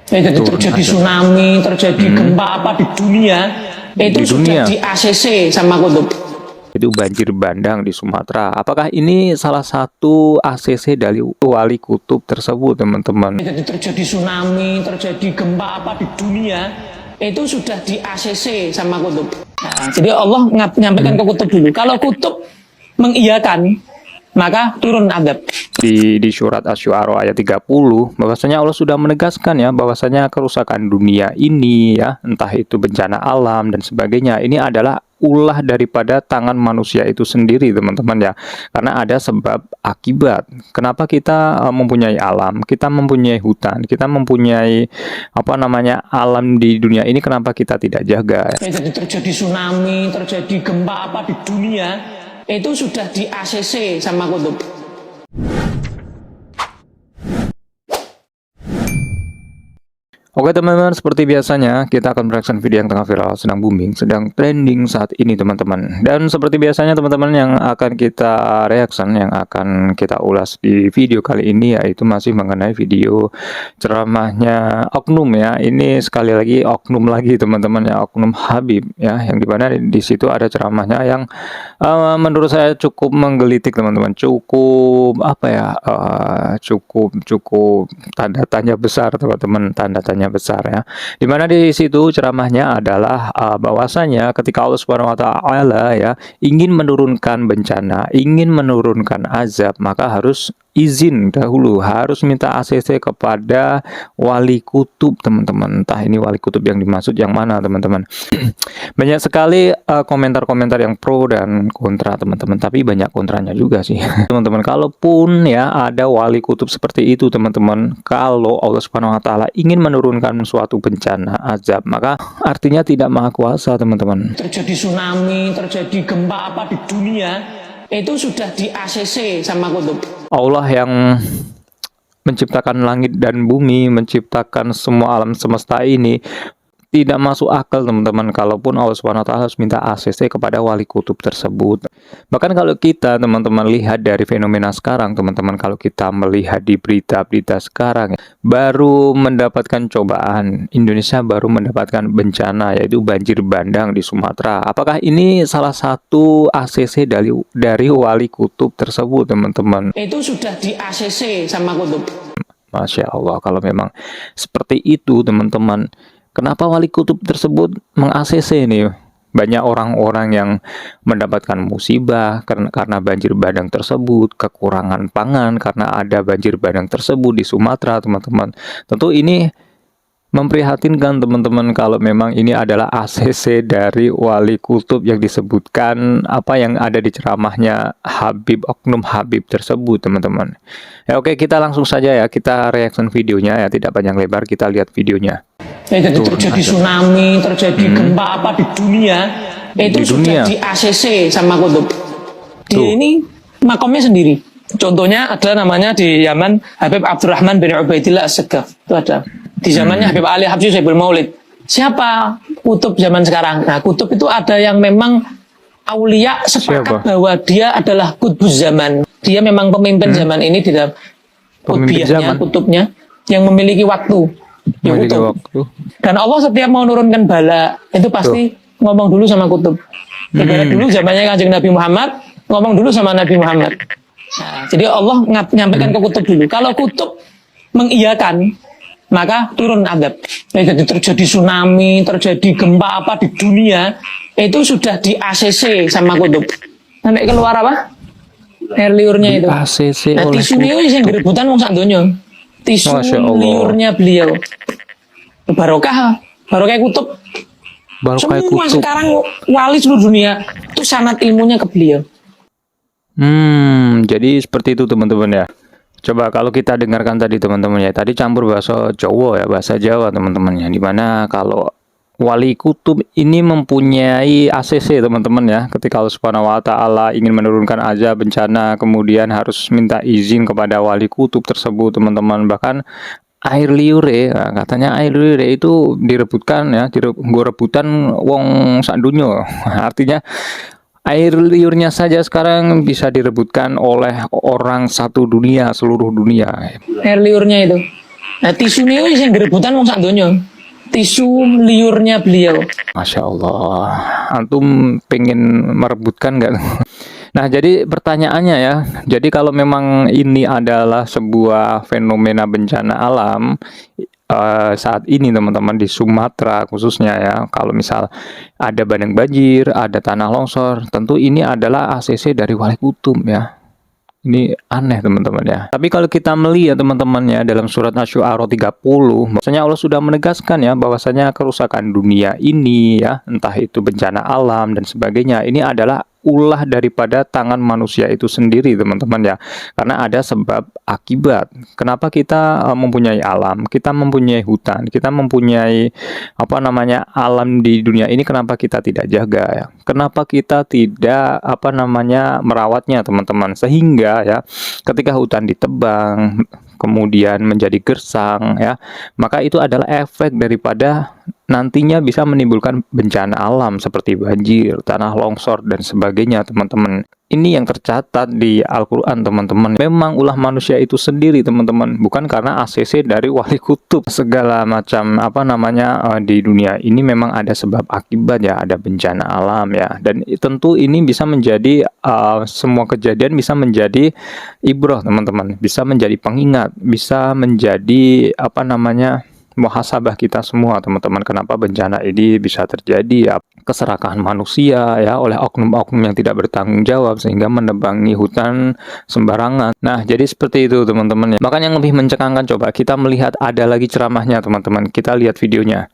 Jadi terjadi tsunami, terjadi gempa apa di dunia, itu sudah di ACC sama kutub. Itu banjir bandang di Sumatera. Apakah ini salah satu ACC dari wali kutub tersebut, teman-teman? Jadi terjadi tsunami, terjadi gempa apa di dunia, itu sudah di ACC sama kutub. Nah, jadi Allah menyampaikan ke kutub dulu. Kalau kutub mengiyakan, maka turun azab. Di surat Asy-Syu'ara ayat 30 bahwasanya Allah sudah menegaskan ya bahwasanya kerusakan dunia ini ya, entah itu bencana alam dan sebagainya, ini adalah ulah daripada tangan manusia itu sendiri, teman-teman ya. Karena ada sebab akibat. Kenapa kita mempunyai alam, kita mempunyai hutan, kita mempunyai alam di dunia ini, kenapa kita tidak jaga ya? Jadi terjadi tsunami, terjadi gempa apa di dunia, itu sudah di ACC sama kutub. Oke teman-teman, seperti biasanya kita akan mereaction video yang tengah viral, sedang booming, sedang trending saat ini teman-teman. Dan seperti biasanya teman-teman, yang akan kita reaction, yang akan kita ulas di video kali ini yaitu masih mengenai video ceramahnya oknum ya. Ini sekali lagi oknum lagi teman-teman ya, oknum Habib ya, yang dimana di situ ada ceramahnya yang menurut saya cukup menggelitik teman-teman, cukup cukup tanda tanya besar teman-teman, tanda tanya besar ya, dimana di situ ceramahnya adalah bahwasanya ketika Allah Subhanahu Wa Taala ya ingin menurunkan bencana, ingin menurunkan azab, maka harus izin dahulu, harus minta ACC kepada wali kutub teman-teman. Entah ini wali kutub yang dimaksud yang mana teman-teman. Banyak sekali komentar-komentar yang pro dan kontra teman-teman, tapi banyak kontranya juga sih teman-teman. Kalaupun ya ada wali kutub seperti itu teman-teman, kalau Allah Subhanahu Wa Taala ingin menurunkan suatu bencana azab, maka artinya tidak maha kuasa teman-teman. Terjadi tsunami, terjadi gempa apa di dunia, itu sudah di ACC sama kutub. Allah yang menciptakan langit dan bumi, menciptakan semua alam semesta ini, tidak masuk akal teman-teman kalaupun Allah Subhanahu Wa Taala harus minta ACC kepada wali kutub tersebut. Bahkan kalau kita teman-teman lihat dari fenomena sekarang teman-teman, kalau kita melihat di berita-berita sekarang, baru mendapatkan cobaan, Indonesia baru mendapatkan bencana yaitu banjir bandang di Sumatera. Apakah ini salah satu ACC dari wali kutub tersebut teman-teman? Itu sudah di ACC sama kutub. Masya Allah, kalau memang seperti itu teman-teman, kenapa wali kutub tersebut meng-ACC nih? Banyak orang-orang yang mendapatkan musibah karena banjir bandang tersebut, kekurangan pangan karena ada banjir bandang tersebut di Sumatera teman-teman. Tentu ini memprihatinkan teman-teman kalau memang ini adalah ACC dari wali kutub yang disebutkan apa yang ada di ceramahnya Habib, oknum Habib tersebut teman-teman. Ya oke, kita langsung saja ya, kita reaction videonya ya, tidak panjang lebar, kita lihat videonya. Jadi terjadi tsunami, terjadi gempa apa di dunia, itu sudah di ACC sama kutub. Dia ini makomnya sendiri. Contohnya adalah namanya di Yaman Habib Abdurrahman bin Ubaidillah As-Saqqaf. Itu ada. Di zamannya Habib Ali Habsyi Saibul Maulid. Siapa kutub zaman sekarang? Nah, kutub itu ada yang memang aulia sepakat bahwa dia adalah kutbuz zaman. Dia memang pemimpin zaman ini di dalam kutbiyahnya, kutubnya yang memiliki waktu. Ya, kutub. Dan Allah setiap mau menurunkan bala itu pasti ngomong dulu sama kutub. Ibarat dulu zamannya Kanjeng Nabi Muhammad, ngomong dulu sama Nabi Muhammad. Nah, jadi Allah menyampaikan ke kutub dulu. Kalau kutub mengiyakan, maka turun azab. Jadi terjadi tsunami, terjadi gempa apa di dunia, itu sudah di ACC sama kutub. Nanti keluar apa? Air liurnya itu. ACC nah, tisu ini yang direbutan wong sak donya. Tisu liurnya beliau. Barokah kutub. Barokah semua kutub. Sekarang wali seluruh dunia itu sanad ilmunya ke beliau. Jadi seperti itu teman-teman ya. Coba kalau kita dengarkan tadi teman-teman ya, tadi campur bahasa Jawa ya, bahasa Jawa teman-teman ya, dimana kalau wali kutub ini mempunyai ACC teman-teman ya, ketika Allah Subhanahu Wa Taala ingin menurunkan azab bencana, kemudian harus minta izin kepada wali kutub tersebut teman-teman. Bahkan air liure, nah, katanya air liure itu direbutkan ya, rebutan wong sak dunya. Artinya air liurnya saja sekarang bisa direbutkan oleh orang satu dunia, seluruh dunia. Air liurnya itu. Nah, tisu ini yang gerebutan wong sak donya. Tisu liurnya beliau. Masya Allah, antum pengen merebutkan nggak? Nah, jadi pertanyaannya ya, jadi kalau memang ini adalah sebuah fenomena bencana alam saat ini teman-teman di Sumatera khususnya ya, kalau misal ada bandang banjir, ada tanah longsor, tentu ini adalah ACC dari Wali Kutub ya. Ini aneh teman-teman ya. Tapi kalau kita melihat teman-teman ya dalam surat Asy-Syu'ara 30, maksudnya Allah sudah menegaskan ya bahwasanya kerusakan dunia ini ya, entah itu bencana alam dan sebagainya, ini adalah ulah daripada tangan manusia itu sendiri teman-teman ya. Karena ada sebab akibat. Kenapa kita mempunyai alam, kita mempunyai hutan, kita mempunyai alam di dunia ini, kenapa kita tidak jaga ya? Kenapa kita tidak merawatnya teman-teman, sehingga ya ketika hutan ditebang kemudian menjadi gersang ya, maka itu adalah efek daripada nantinya bisa menimbulkan bencana alam seperti banjir, tanah longsor dan sebagainya teman-teman. Ini yang tercatat di Al-Quran teman-teman. Memang ulah manusia itu sendiri teman-teman, bukan karena ACC dari Wali Kutub. Segala macam di dunia ini memang ada sebab akibat ya, ada bencana alam ya. Dan tentu ini bisa menjadi semua kejadian bisa menjadi ibrah teman-teman, bisa menjadi pengingat, bisa menjadi muhasabah kita semua teman-teman, kenapa bencana ini bisa terjadi ya, keserakahan manusia ya oleh oknum-oknum yang tidak bertanggung jawab sehingga menebangi hutan sembarangan. Nah, jadi seperti itu teman-teman ya. Bahkan yang lebih mencengangkan, coba kita melihat ada lagi ceramahnya teman-teman. Kita lihat videonya.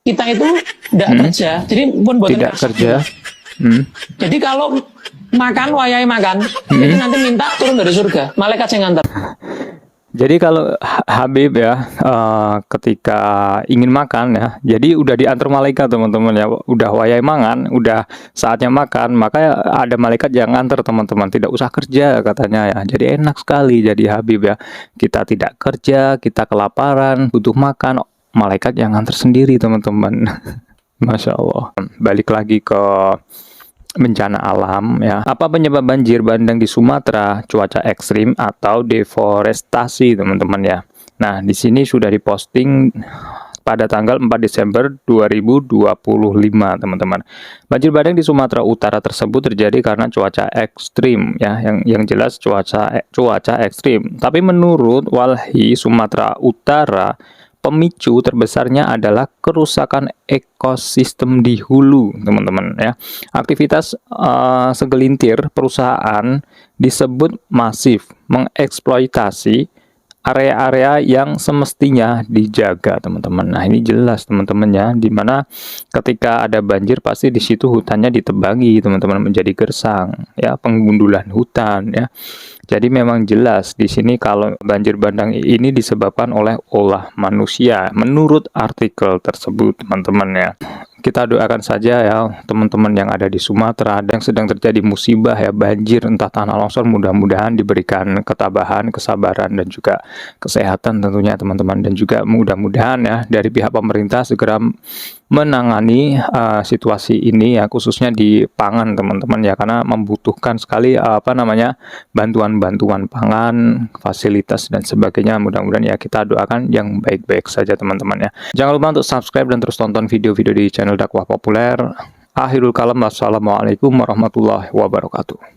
Kita itu tidak kerja, jadi pun buat tidak kerja. Jadi kalau makan wayai makan, jadi nanti minta turun dari surga, malaikat yang ngantar. Jadi kalau Habib ya ketika ingin makan ya, jadi udah diantar malaikat teman-teman ya, udah wayai mangan, udah saatnya makan, maka ada malaikat yang nganter teman-teman, tidak usah kerja katanya ya. Jadi enak sekali jadi Habib ya, kita tidak kerja, kita kelaparan, butuh makan, malaikat yang nganter sendiri teman-teman. Masya Allah. Balik lagi ke bencana alam ya. Apa penyebab banjir bandang di Sumatera? Cuaca ekstrim atau deforestasi teman-teman ya. Nah, di sini sudah diposting pada tanggal 4 Desember 2025 teman-teman. Banjir bandang di Sumatera Utara tersebut terjadi karena cuaca ekstrim ya, yang jelas cuaca ekstrim. Tapi menurut Walhi Sumatera Utara, pemicu terbesarnya adalah kerusakan ekosistem di hulu, teman-teman ya. Aktivitas segelintir perusahaan disebut masif mengeksploitasi area-area yang semestinya dijaga, teman-teman. Nah, ini jelas teman-teman ya, dimana ketika ada banjir pasti di situ hutannya ditebangi, teman-teman, menjadi gersang ya, penggundulan hutan ya. Jadi memang jelas di sini kalau banjir bandang ini disebabkan oleh ulah manusia menurut artikel tersebut, teman-teman ya. Kita doakan saja ya teman-teman yang ada di Sumatera yang sedang terjadi musibah ya, banjir entah tanah longsor, mudah-mudahan diberikan ketabahan, kesabaran dan juga kesehatan tentunya teman-teman, dan juga mudah-mudahan ya dari pihak pemerintah segera menangani situasi ini ya, khususnya di pangan teman-teman ya, karena membutuhkan sekali bantuan-bantuan pangan, fasilitas dan sebagainya. Mudah-mudahan ya kita doakan yang baik-baik saja teman-teman ya. Jangan lupa untuk subscribe dan terus tonton video-video di channel Dakwah Populer. Akhirul kalam, wassalamualaikum warahmatullahi wabarakatuh.